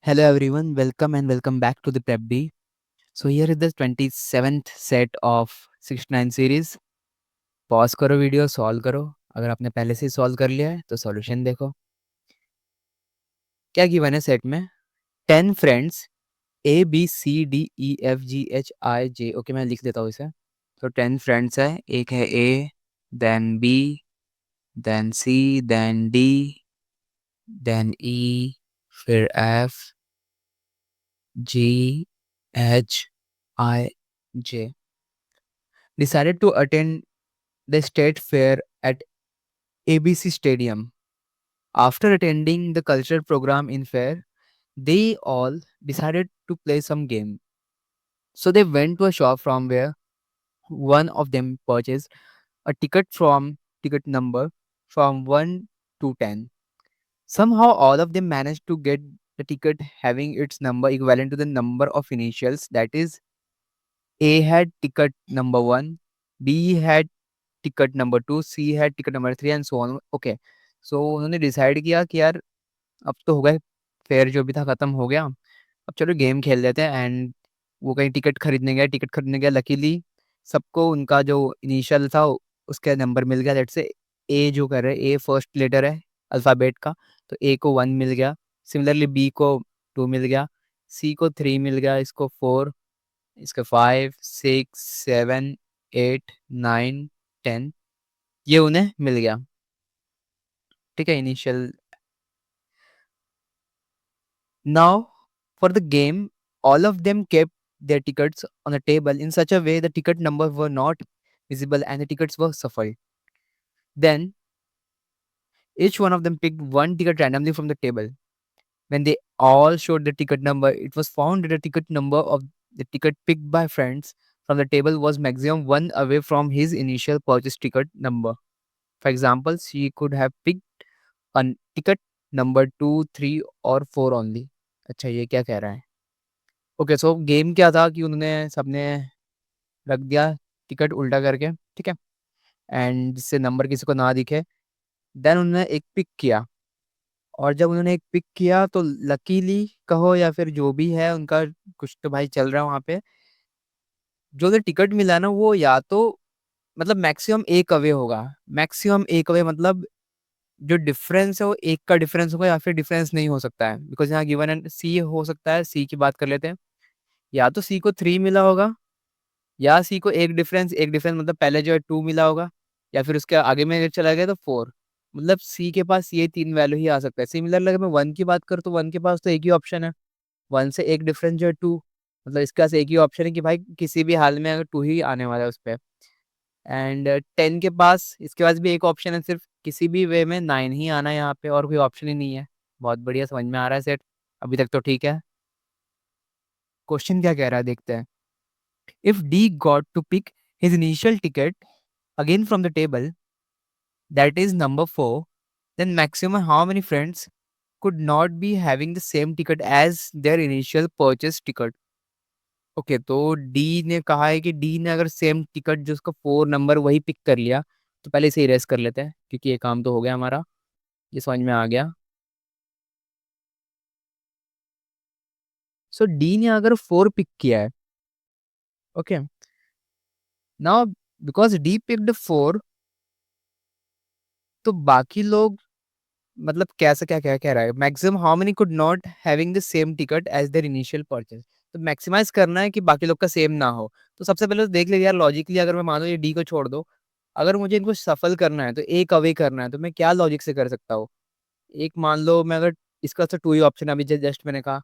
Hello everyone, welcome back to the Prep B. So here is the 27th set of 69 series. Pause करो video solve करो। अगर आपने पहले से ही solve कर लिया है तो सॉल्यूशन देखो। क्या गिवन है सेट में? 10 friends A B C D E F G H I J. Okay, मैं लिख देता हूँ इसे। तो 10 फ्रेंड्स है, एक है A, then B, then C, then D, then E, फिर F, G, H, I, J decided to attend the state fair at ABC Stadium. After attending the cultural program in fair, they all decided to play some game. So they went to a shop from where one of them purchased a ticket number from 1 to 10. Somehow all of them managed to get the ticket having its number equivalent to the number of initials, that is A had ticket number 1, B had ticket number 2, C है ticket number 3 and so on. Okay, so उन्होंने decide किया कि यार अब तो हो गए, fair जो भी था खत्म हो गया, अब चलो गेम खेल लेते हैं। एंड वो कहीं टिकट खरीदने गया। लकीली सबको उनका जो इनिशियल था उसका नंबर मिल गया। लेट्स से ए जो कर रहे हैं, ए फर्स्ट लेटर है अल्फ़ाबेट का, तो ए को 1 मिल गया। सिमिलरली बी को 2 मिल गया, सी को 3 मिल गया, इसको 4, इसका 5, 6, 7, 8, 9, 10 ये उन्हें मिल गया। ठीक है, initial. Now for the game, all of them kept their tickets on a table in such a way the ticket numbers were not visible and the tickets were shuffled. Then each one of them picked one ticket randomly from the table. When they all showed the ticket number, it was found that the ticket number of the ticket picked by friends from the table was maximum one away from his initial purchase ticket number. For example, she could have picked a ticket number 2, 3 और 4 only. अच्छा, ये क्या कह रहा है? Okay, सो game क्या था कि उन्होंने सबने रख दिया टिकट उल्टा करके, ठीक है, एंड जिससे नंबर किसी को ना दिखे। देन उन्होंने एक पिक किया, और जब उन्होंने एक पिक किया तो लकीली कहो या फिर जो भी है उनका कुछ तो भाई चल रहा है वहाँ पे। जो उन्हें टिकट मिला ना वो या तो मतलब मैक्सिमम एक अवे होगा। मैक्सिमम एक अवे मतलब जो डिफरेंस है वो एक का डिफरेंस होगा, या फिर डिफरेंस नहीं हो सकता है, बिकॉज यहाँ गिवन है सी हो सकता है। सी की बात कर लेते हैं। या तो सी को 3 मिला होगा, या सी को एक डिफरेंस मतलब पहले जो है 2 मिला होगा, या फिर उसके आगे में अगर चला गया तो 4। मतलब सी के पास ये 3 वैल्यू ही आ सकता है। सिमिलरली अगर मैं 1 की बात करूँ तो 1 के पास तो एक ही ऑप्शन है, 1 से एक डिफरेंस जो है 2। मतलब इसके पास एक ही ऑप्शन है कि भाई किसी भी हाल में अगर 2 ही आने वाला है उस पे। एंड 10 के पास इसके पास भी एक ऑप्शन है, सिर्फ किसी भी वे में 9 ही आना है यहाँ पे, और कोई ऑप्शन ही नहीं है। बहुत बढ़िया, समझ में आ रहा है सेट। अभी तक तो ठीक है। क्वेश्चन क्या कह रहा है देखते हैं। If the got to pick his initial ticket again from the table, that is number 4, then maximum how many friends could not be having the same ticket as their initial purchase ticket? Okay, तो D ने कहा है कि D ने अगर same ticket जो उसका 4 number वही पिक कर लिया, तो पहले इसे इरेज कर लेते हैं क्योंकि ये काम तो हो गया हमारा। ये समझ में आ गया। सो डी ने अगर 4 पिक किया है, okay, now because D picked 4, तो बाकी लोग मतलब कैसा क्या क्या कह रहा है, maximum how many could not having the same ticket as their initial purchase. तो मैक्सिमाइज करना है कि बाकी लोग का सेम ना हो। तो सबसे पहले तो देख ले यार, लॉजिकली अगर मैं मानो ये डी को छोड़ दो, अगर मुझे इनको सफल करना है तो एक अवे करना है, तो मैं क्या लॉजिक से कर सकता हूँ। एक मान लो मैं अगर इसका तो 2 ही ऑप्शन है अभी जस्ट मैंने कहा,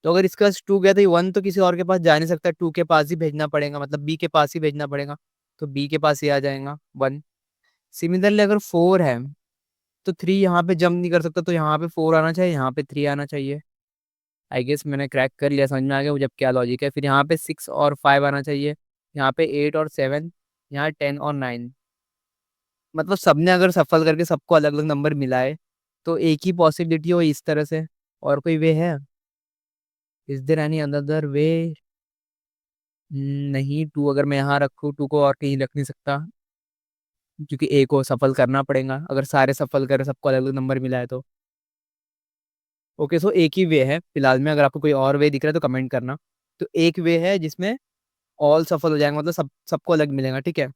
तो अगर इसका 2 गया तो 1 तो किसी और के पास जा नहीं सकता, 2 के पास ही भेजना पड़ेगा, मतलब बी के पास ही भेजना पड़ेगा। तो बी के पास ही आ जाएगा 1। सिमिलरली अगर 4 है तो 3 यहाँ पे जंप नहीं कर सकता, तो यहाँ पे 4 आना चाहिए, यहाँ पे 3 आना चाहिए। आई गेस मैंने क्रैक कर लिया, समझ में आ गया मुझे अब क्या लॉजिक है। फिर यहाँ पे 6 और 5 आना चाहिए, यहाँ पे 8 और 7, यहाँ 10 और 9। मतलब सबने अगर सफल करके सबको अलग अलग नंबर मिलाए तो एक ही पॉसिबिलिटी हो इस तरह से। और कोई वे है? Is there any another way? नहीं, 2 अगर मैं यहाँ रखूँ, 2 को और कहीं रख नहीं सकता, क्योंकि ए को सफल करना पड़ेगा। अगर सारे सफल करें सबको अलग अलग नंबर मिलाए तो ओके, सो एक ही वे है फिलहाल में, अगर आपको कोई और वे दिख रहा है तो कमेंट करना। तो एक वे है जिसमें ऑल सफल हो जाएगा, मतलब सबको अलग मिलेगा, ठीक है।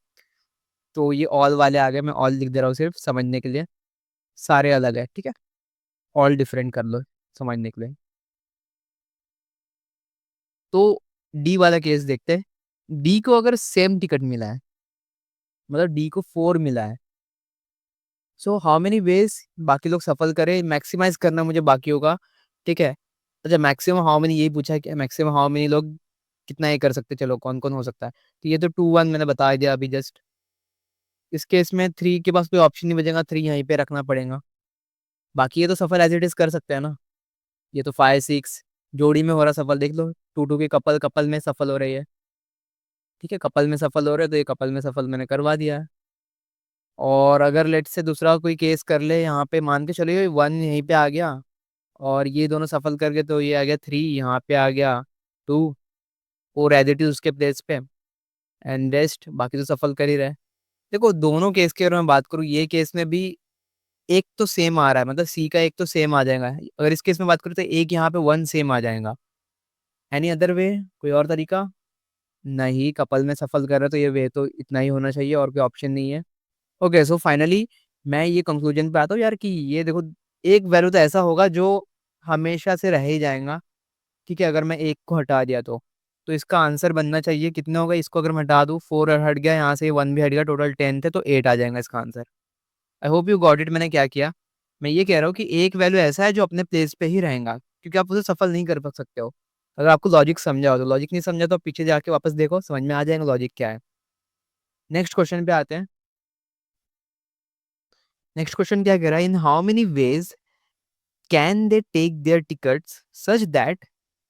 तो ये ऑल वाले आ गए, मैं ऑल लिख दे रहा हूँ सिर्फ समझने के लिए, सारे अलग है, ठीक है। ऑल डिफरेंट कर लो समझने के लिए। तो डी वाला केस देखते हैं। डी को अगर सेम टिकट मिला है, मतलब डी को 4 मिला है, सो हाउ मेनी वेज बाकी लोग सफल करें, मैक्सिमाइज करना मुझे बाकी होगा, ठीक है। अच्छा, मैक्सिमम हाउ मेनी यही पूछा है कि मैक्सिमम हाउ मेनी लोग कितना ये कर सकते हैं, चलो कौन कौन हो सकता है। तो ये तो 2 1 मैंने बता दिया अभी जस्ट। इस केस में 3 के पास कोई ऑप्शन नहीं बचेगा, 3 यहीं पे रखना पड़ेगा। बाकी ये तो सफल एज इट इज कर सकते हैं ना। ये तो 5 6 जोड़ी में हो रहा सफल, देख लो 2 2 के कपल कपल में सफल हो रही है, ठीक है। कपल में सफल हो रहे हैं, तो ये कपल में सफल मैंने करवा दिया है। और अगर लेट से दूसरा कोई केस कर ले, यहाँ पे मान के चलिए 1 यहीं पे आ गया, और ये दोनों सफल कर गए, तो ये आ गया 3, यहाँ पे आ गया 2, और एज इट इज उसके प्लेस पे, एंड रेस्ट बाकी तो सफल कर ही रहे। देखो दोनों केस की अगर मैं बात करूँ, ये केस में भी एक तो सेम आ रहा है, मतलब सी का एक तो सेम आ जाएगा। अगर इस केस में बात करूँ तो एक यहाँ पे 1 सेम आ जाएगा। एनी अदर वे, कोई और तरीका नहीं, कपल में सफल कर रहे हो तो ये वे तो इतना ही होना चाहिए, और कोई ऑप्शन नहीं है। ओके, सो फाइनली मैं ये कंक्लूजन पे आता हूँ यार कि ये देखो, एक वैल्यू तो ऐसा होगा जो हमेशा से रह ही जाएगा, ठीक है। अगर मैं एक को हटा दिया तो इसका आंसर बनना चाहिए कितना होगा, इसको अगर मैं हटा दूँ 4 हट गया, यहाँ से 1 भी हट गया, टोटल 10 थे, तो 8 आ जाएगा इसका answer. I hope you got it. मैंने क्या किया, मैं ये कह रहा हूँ कि एक वैल्यू ऐसा है जो अपने प्लेस पे ही रहेगा, क्योंकि आप उसे सफल नहीं कर सकते हो। अगर आपको लॉजिक समझा हो तो, लॉजिक नहीं समझा तो आप पीछे जाके वापस देखो, समझ में आ जाएगा लॉजिक क्या है। नेक्स्ट क्वेश्चन पे आते हैं। नेक्स्ट क्वेश्चन क्या कह रहा है, in how many ways can they take their tickets such that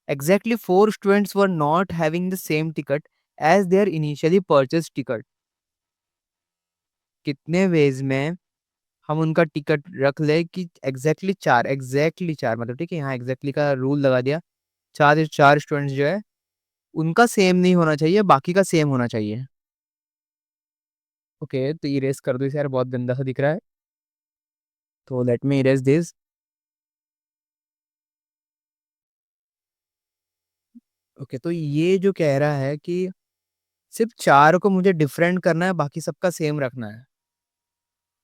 exactly 4 students were not having the same ticket as their initially purchased ticket। कितने वेज में हम उनका टिकट रख ले कि एग्जैक्टली चार मतलब, ठीक है, यहाँ एग्जैक्टली का रूल लगा दिया। चार चार स्टूडेंट्स जो है उनका सेम नहीं होना चाहिए, बाकी का सेम होना चाहिए। ओके, तो इरेज कर दो इसे यार, बहुत गंदा सा दिख रहा है, तो let me erase this. Okay, तो ये जो कह रहा है कि सिर्फ चार को मुझे डिफरेंट करना है, बाकी सबका सेम रखना है।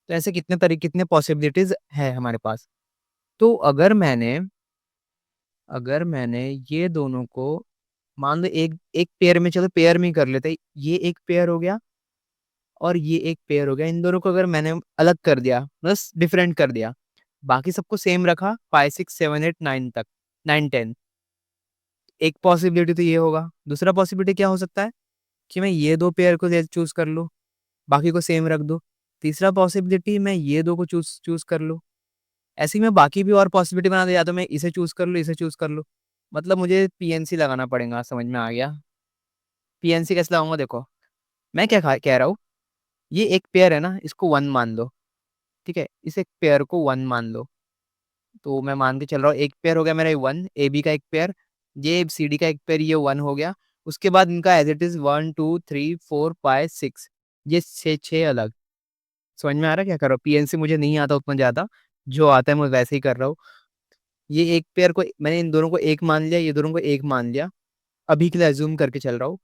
तो ऐसे कितने तरीके, कितने पॉसिबिलिटीज है हमारे पास। तो अगर मैंने ये दोनों को, मान लो एक एक पेयर में, चलो पेयर में ही कर लेते हैं, ये एक पेयर हो गया और ये एक पेयर हो गया, इन दोनों को अगर मैंने अलग कर दिया, बस डिफरेंट कर दिया, बाकी सबको सेम रखा 5 6 7 8 9 तक, 9 10। एक पॉसिबिलिटी तो ये होगा। दूसरा पॉसिबिलिटी क्या हो सकता है कि मैं ये दो पेयर को चूज कर लूँ, बाकी को सेम रख दो। तीसरा पॉसिबिलिटी मैं ये दो को चूज चूज कर लूँ। ऐसे ही मैं बाकी भी और पॉसिबिलिटी बना दे, या तो मैं इसे चूज कर लूँ, इसे चूज कर लूँ। मतलब मुझे पीएनसी लगाना पड़ेगा, समझ में आ गया। पीएनसी कैसे लगाऊंगा, देखो मैं क्या कह रहा हूँ, ये एक पेयर है ना, इसको 1 मान लो, ठीक है, इस एक पेयर को 1 मान लो। तो मैं मान के चल रहा हूँ एक पेयर हो गया मेरा 1, ए बी का एक पेयर, ये सी डी का एक पेयर, ये 1 हो गया। उसके बाद इनका एज इट इज 1 2 3 4 5 6, ये छः अलग। समझ में आ रहा है क्या कर रहा हूँ, पीएनसी मुझे नहीं आता उतना ज्यादा, जो आता है मैं वैसे ही कर रहा हूँ। ये एक पेयर को मैंने इन दोनों को एक मान लिया, ये दोनों को एक मान लिया, अभी के लिए अज्यूम करके चल रहा हूँ।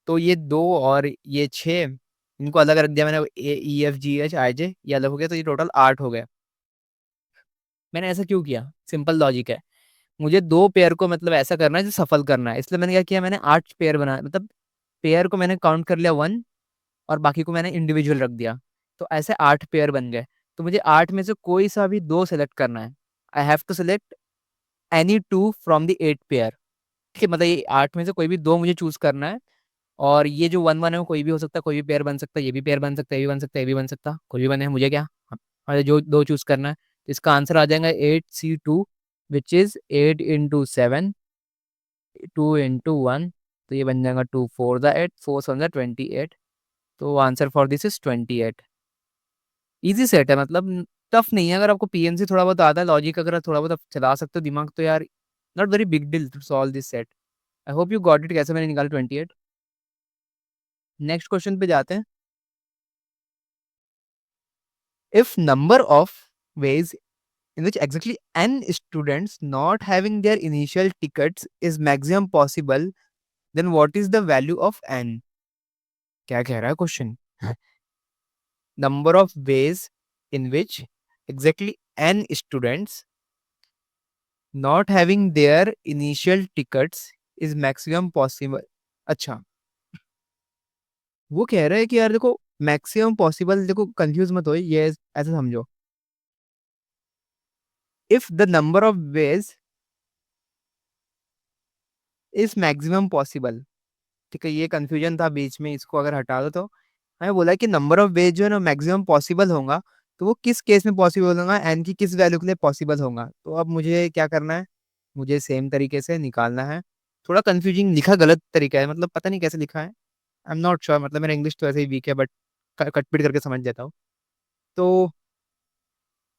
तो ये दो और ये छः, इनको अलग रख दिया मैंने, ए ई एफ जी एच आई जे, ये अलग हो गया, तो ये टोटल 8 हो गए। मैंने ऐसा क्यों किया, सिंपल लॉजिक है, मुझे दो पेयर को मतलब ऐसा करना है जो सफल करना है, इसलिए मैंने क्या किया, मैंने 8 पेयर बनाया, मतलब पेयर को मैंने काउंट कर लिया 1, और बाकी को मैंने इंडिविजुअल रख दिया। तो ऐसे 8 पेयर बन गए। तो मुझे 8 में से कोई सा भी दो सेलेक्ट करना है। I have to select any 2 from the 8 pair, ठीक है, मतलब ये 8 में से कोई भी दो मुझे चूज करना है। और ये जो 1 1 है वो कोई भी हो सकता है, कोई भी पेयर बन सकता है, ये भी पेयर बन सकता है, ये भी बन सकता है, ये भी बन सकता है, कोई भी बने, मुझे क्या, मुझे जो दो चूज करना है। तो इसका आंसर आ जाएगा 8C2, which is 8 into 7, 2 into 1। तो ये बन जाएगा 2 4 द 8, 4 7 द 28। तो answer for this is 28। Easy set है, मतलब टफ नहीं है। अगर आपको पीएनसी थोड़ा बहुत आता है, लॉजिक अगर आप थोड़ा बहुत आप चला सकते हो दिमाग, तो यार not very big deal to solve this set. I hope you got it, कैसे मैंने निकाला 28। नेक्स्ट क्वेश्चन पे जाते हैं। If number of ways in which exactly n students not having their initial tickets is maximum possible, then what is the value of n? क्या कह रहा है question? Number of ways in which exactly n students not having their initial tickets is maximum possible. अच्छा, वो कह रहा है कि यार देखो मैक्सिमम पॉसिबल, देखो कंफ्यूज मत हो, ये ऐसा समझो, if the number of veg is maximum possible, ठीक है, ये कंफ्यूजन था बीच में, इसको अगर हटा दो तो हमें बोला कि नंबर ऑफ वेज जो है ना मैक्सिमम पॉसिबल होगा, तो वो किस केस में पॉसिबल होगा, एन की किस वैल्यू के लिए पॉसिबल होगा। तो अब मुझे क्या करना है, मुझे सेम तरीके से निकालना है। थोड़ा कंफ्यूजिंग लिखा, गलत तरीका है, मतलब पता नहीं कैसे लिखा है, आई एम नॉट श्योर, मतलब मेरा इंग्लिश तो ऐसे ही वीक है, बट कट-पिट करके समझ जाता हूँ। तो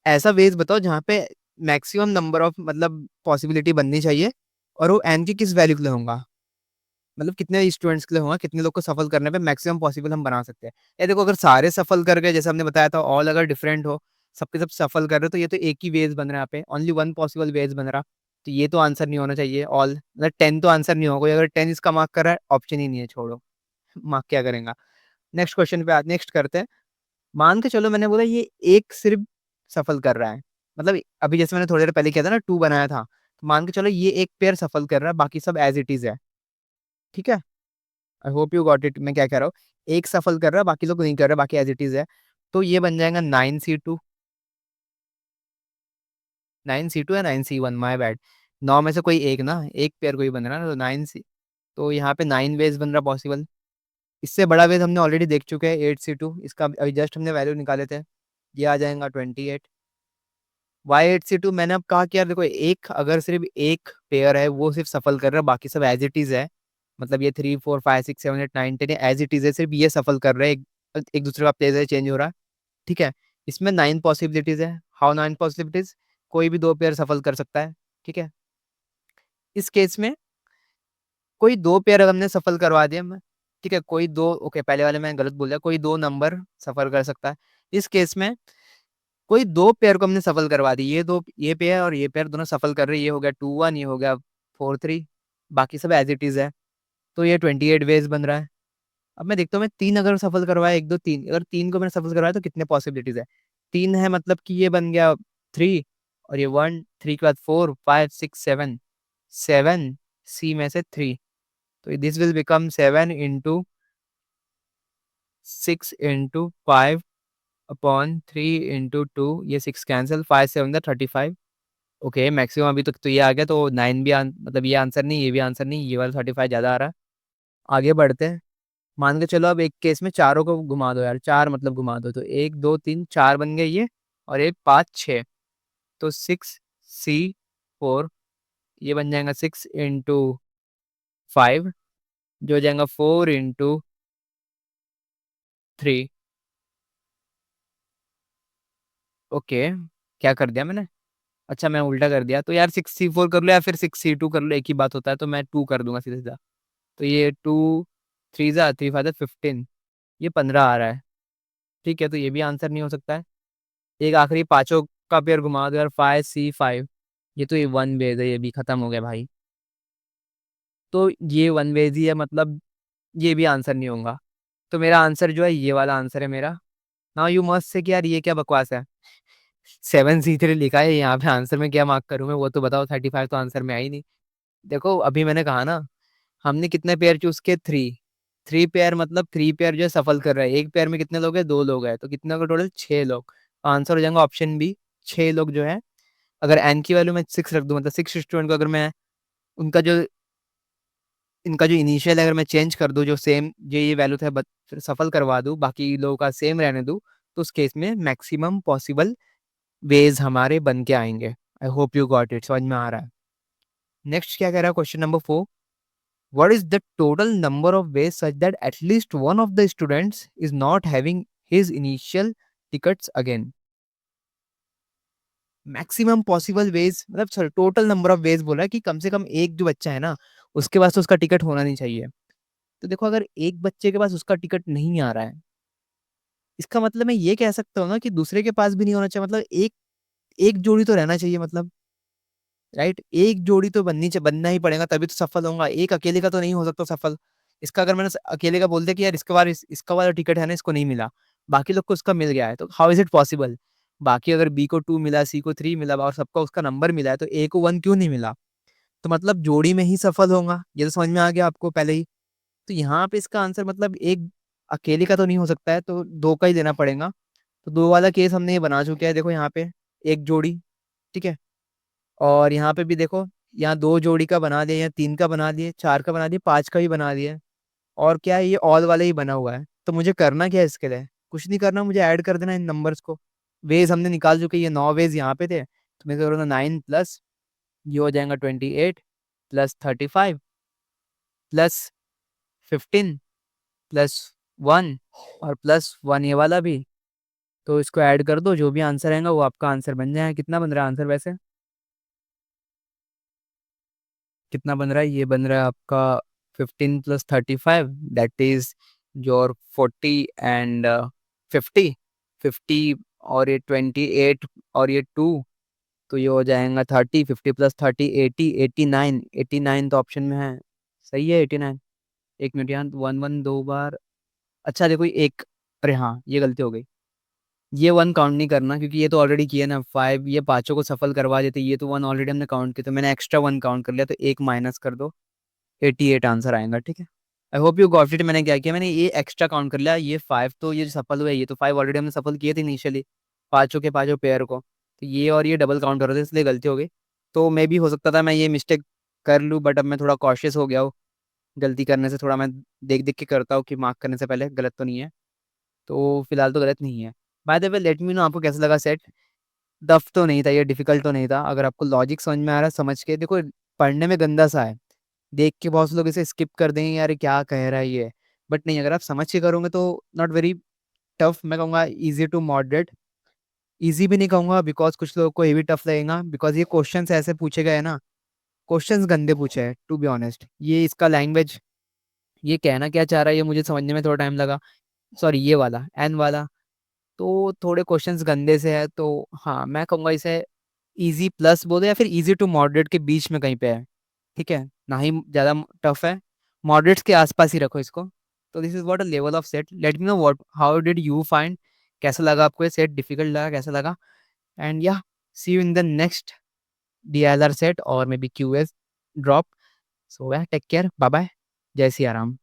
ऐसा वेज बताओ जहाँ पे मैक्सिमम नंबर ऑफ मतलब पॉसिबिलिटी बननी चाहिए और वो एन की किस वैल्यू के लिए होगा, मतलब कितने स्टूडेंट्स के लिए होगा, कितने लोग को सफल करने पे मैक्सिमम पॉसिबल हम बना सकते हैं। ये देखो अगर सारे सफल कर गए, जैसे हमने बताया था, ऑल अगर डिफरेंट हो, सबके सब सफल कर रहे हो, तो ये तो एक ही वेज बन रहा है, यहाँ पे ओनली वन पॉसिबल वेज बन रहा, तो ये तो आंसर नहीं होना चाहिए ऑल, मतलब 10 तो आंसर नहीं होगा, कोई अगर 10 इसका मार्क कर रहा है, ऑप्शन ही नहीं है, छोड़ो। मार्क क्या करेगा। नेक्स्ट क्वेश्चन पे नेक्स्ट करते हैं। मान के चलो मैंने बोला ये एक सिर्फ सफल कर रहा है, मतलब अभी जैसे मैंने थोड़ी देर पहले किया था ना, 2 बनाया था, तो मान के चलो ये एक पेयर सफल कर रहा है, बाकी सब एज इट इज है, ठीक है। आई होप यू गॉट इट, मैं क्या कह रहा हूँ, एक सफल कर रहा है, बाकी लोग नहीं कर रहे, बाकी एज इट इज है, तो ये बन जाएगा 9C2, 9C2 या 9C1, माय बैड, 9 में से कोई एक ना, एक पेयर कोई बन रहा है ना, तो 9C, तो यहाँ पे 9 वेज बन रहा पॉसिबल। इससे बड़ा वेज हमने ऑलरेडी देख चुके हैं, 8C2, इसका अभी जस्ट हमने वैल्यू निकाले थे, ये आ जाएगा 28। Y8C2 मैंने अब कहा कि यार देखो, एक अगर सिर्फ एक पेयर है वो सिर्फ सफल कर रहा है, बाकी सब एज इट इज है, मतलब ये 3 4 5 6 7 8 9 10 एज इट इज है, सिर्फ ये सफल कर रहे हैं, एक दूसरे का प्लेस चेंज हो रहा है, ठीक है। इसमें 9 पॉसिबिलिटीज है, हाउ 9 पॉसिबिलिटीज, कोई भी 2 पेयर सफल कर सकता है, ठीक है। इस केस में कोई 2 पेयर हमने सफल करवा दिया, ठीक है, कोई दो, ओके पहले वाले में गलत बोल दिया, कोई 2 नंबर सफल कर सकता है। इस केस में कोई 2 पेयर को हमने सफल करवा दी, ये पेयर और ये पेयर दोनों सफल कर रहे हैं, ये हो गया 2-1, ये हो गया 4-3, बाकी सब एज इट इज है, तो ये 28 वेज बन रहा है। अब मैं देखता हूँ, मैं 3 अगर सफल करवाया, 1 2 3, अगर 3 को मैंने सफल करवाया तो कितने पॉसिबिलिटीज है, 3 है, मतलब कि ये बन गया 3, और ये 1, 3 के बाद 4 5 6 7, 7 सी में से 3, तो this will become 7 into 6 into 5 upon 3 into 2, ये 6 कैंसिल, 5 7 35। ओके, मैक्सिमम अभी तक तो ये आ गया, तो 9 भी मतलब ये आंसर नहीं, ये भी आंसर नहीं, ये वाला 35 ज़्यादा आ रहा है। आगे बढ़ते हैं। मान के चलो अब एक केस में चारों को घुमा दो यार, 4 मतलब घुमा दो, तो 1 2 3 4 बन गए ये, और एक 5 6, तो 6C4, ये बन जाएगा 6 इंटू 5, जो हो जाएगा 4 इंटू 3। ओके, क्या कर दिया मैंने, अच्छा मैं उल्टा कर दिया, तो यार 6C4 कर लो या फिर 6C2 कर लो, एक ही बात होता है, तो मैं 2 कर दूंगा सीधा सीधा, तो ये 2 3 जा 3 5 15, ये 15 आ रहा है, ठीक है, तो ये भी आंसर नहीं हो सकता है। एक आखिरी पांचों का पेयर घुमा दो यार, 5C5, ये तो ये वन वेज है, ये भी खत्म हो गया भाई, तो ये वन वेज ही है, मतलब ये भी आंसर नहीं होगा, तो मेरा आंसर जो है ये वाला आंसर है मेरा। नाउ यू मस्ट से कि यार ये क्या बकवास है, 7C3 लिखा है यहाँ पे, आंसर में क्या मार्क करूँ मैं, वो तो बताओ, 35 तो आंसर में आई नहीं। देखो अभी मैंने कहा ना, हमने कितने पेयर चूज किए, 3 पेयर, मतलब 3 पेयर जो है सफल कर रहा है, एक पेयर में कितने लोग हैं, 2 लोग हैं, तो कितने का टोटल, 6 लोग, आंसर हो जाएगा ऑप्शन बी, 6 लोग जो है। अगर एन की वैल्यू मैं 6 रख दूं, मतलब 6 स्टूडेंट को अगर मैं उनका जो इनका जो इनिशियल अगर मैं चेंज कर दूं, जो सेम जो ये वैल्यू था फिर सफल करवा दूं, बाकी लोगों का सेम रहने दूं, तो उस केस में मैक्सिमम पॉसिबल वेज हमारे बन के आएंगे। आई होप यू गॉट इट, समझ में आ रहा है। नेक्स्ट क्या कह रहा है, question number 4, what is the total number of ways such that at least one of the students is not having his initial tickets again? Maximum possible ways, मतलब sorry total number of ways बोला है कि कम से कम एक जो बच्चा है ना, उसके पास तो उसका टिकट होना नहीं चाहिए। तो देखो अगर एक बच्चे के पास उसका टिकट नहीं आ रहा है, इसका मतलब मैं ये कह सकता हूँ ना कि दूसरे के पास भी नहीं होना चाहिए, मतलब एक एक जोड़ी तो रहना चाहिए मतलब, राइट? एक जोड़ी तो बनना ही पड़ेगा तभी तो सफल होऊँगा, एक अकेले का तो नहीं हो सकता सफल। इसका अगर मैंने अकेले का बोल दिया कि यार इसके बार इसका वाला टिकट है ना इसको नहीं मिला, बाकी लोग को उसका मिल गया है, तो हाउ इज़ इट पॉसिबल? बाकी अगर बी को 2 मिला, सी को 3 मिला और सबका उसका नंबर मिला है, तो ए को 1 क्यों नहीं मिला? तो मतलब जोड़ी में ही सफल होऊँगा, ये तो समझ में आ गया आपको पहले ही। तो यहाँ पे इसका आंसर मतलब एक अकेले का तो नहीं हो सकता है, तो 2 का ही देना पड़ेगा। तो 2 वाला केस हमने ये बना चुके हैं, देखो यहाँ पे, 1 जोड़ी, ठीक है? और यहाँ पे भी देखो, यहाँ 2 जोड़ी का बना दिया, यहाँ 3 का बना दिए, 4 का बना दिए, 5 का भी बना दिया। और क्या है, ये ऑल वाला ही बना हुआ है। तो मुझे करना क्या है इसके लिए? कुछ नहीं करना, मुझे ऐड कर देना इन नंबर्स को। वेज़ हमने निकाल चुके, ये 9 वेज़ यहाँ पे थे, तो मैं करूँगा 9 प्लस ये हो जाएगा 28 प्लस 35 प्लस 15 प्लस 1 और प्लस 1 ये वाला भी। तो इसको ऐड कर दो, जो भी आंसर आएगा वो आपका आंसर बन जाएगा। कितना बन रहा है आंसर वैसे? कितना बन रहा है? ये बन रहा है आपका 15 plus 35 that is your 40 and 50 50 और ये 28 और ये 2, तो ये हो जाएगा 30, 50 प्लस 30 80, 89, 89 तो ऑप्शन में है। सही है 89। एक मिनट, यहाँ 1 1 2 बार, अच्छा देखो एक, अरे हाँ ये गलती हो गई, ये 1 काउंट नहीं करना क्योंकि ये तो ऑलरेडी किया ना 5, ये पांचों को सफल करवा देते, ये तो 1 ऑलरेडी हमने काउंट किया, तो मैंने एक्स्ट्रा 1 काउंट कर लिया, तो एक माइनस कर दो, 88 आंसर आएगा, ठीक है? आई होप यू गॉट इट। मैंने क्या किया, मैंने ये एक्स्ट्रा काउंट कर लिया, ये 5 तो ये जो सफल हुआ है, ये तो 5 ऑलरेडी हमने सफल किए थे इनिशियली, पांचों के पांचों पेयर को, तो ये और ये डबल काउंट हो रहे थे, इसलिए गलती हो गई। तो मे भी हो सकता था मैं ये मिस्टेक कर लूँ, बट अब मैं थोड़ा कॉशियस हो गया हूँ, गलती करने से थोड़ा मैं देख देख के करता हूँ कि मार्क करने से पहले गलत तो नहीं है, तो फिलहाल तो गलत नहीं है। By the way let me know आपको कैसा लगा सेट। टफ तो नहीं था ये, डिफिकल्ट तो नहीं था, अगर आपको लॉजिक समझ में आ रहा है समझ के देखो, पढ़ने में गंदा सा है, देख के बहुत से लोग इसे स्किप कर देंगे, यार ये क्या कह रहा है ये, बट नहीं, अगर आप समझ के करोगे तो नॉट वेरी टफ, मैं कहूँगा इजी टू मॉडरेट। इजी भी नहीं कहूँगा बिकॉज कुछ लोगों को ये भी टफ लगेगा, बिकॉज ये क्वेश्चन ऐसे पूछे गए हैं ना, क्वेश्चंस गंदे पूछे हैं टू बी ऑनेस्ट, ये इसका लैंग्वेज, ये कहना क्या चाह रहा है ये मुझे समझने में थोड़ा टाइम लगा। सॉरी ये वाला एन वाला, तो थोड़े क्वेश्चंस गंदे से है, तो हाँ मैं कहूँगा इसे इजी प्लस बोलो या फिर इजी टू मॉडरेट के बीच में कहीं पे है, ठीक है? ना ही ज़्यादा टफ है, मॉडरेट्स के आसपास ही रखो इसको। तो this is what a level of set, let me know what how did you find, कैसा लगा आपको ये सेट, डिफिकल्ट लगा, कैसा लगा? एंड या see you in the next DLR set और maybe QS drop. So take care, bye bye, जय सिया राम।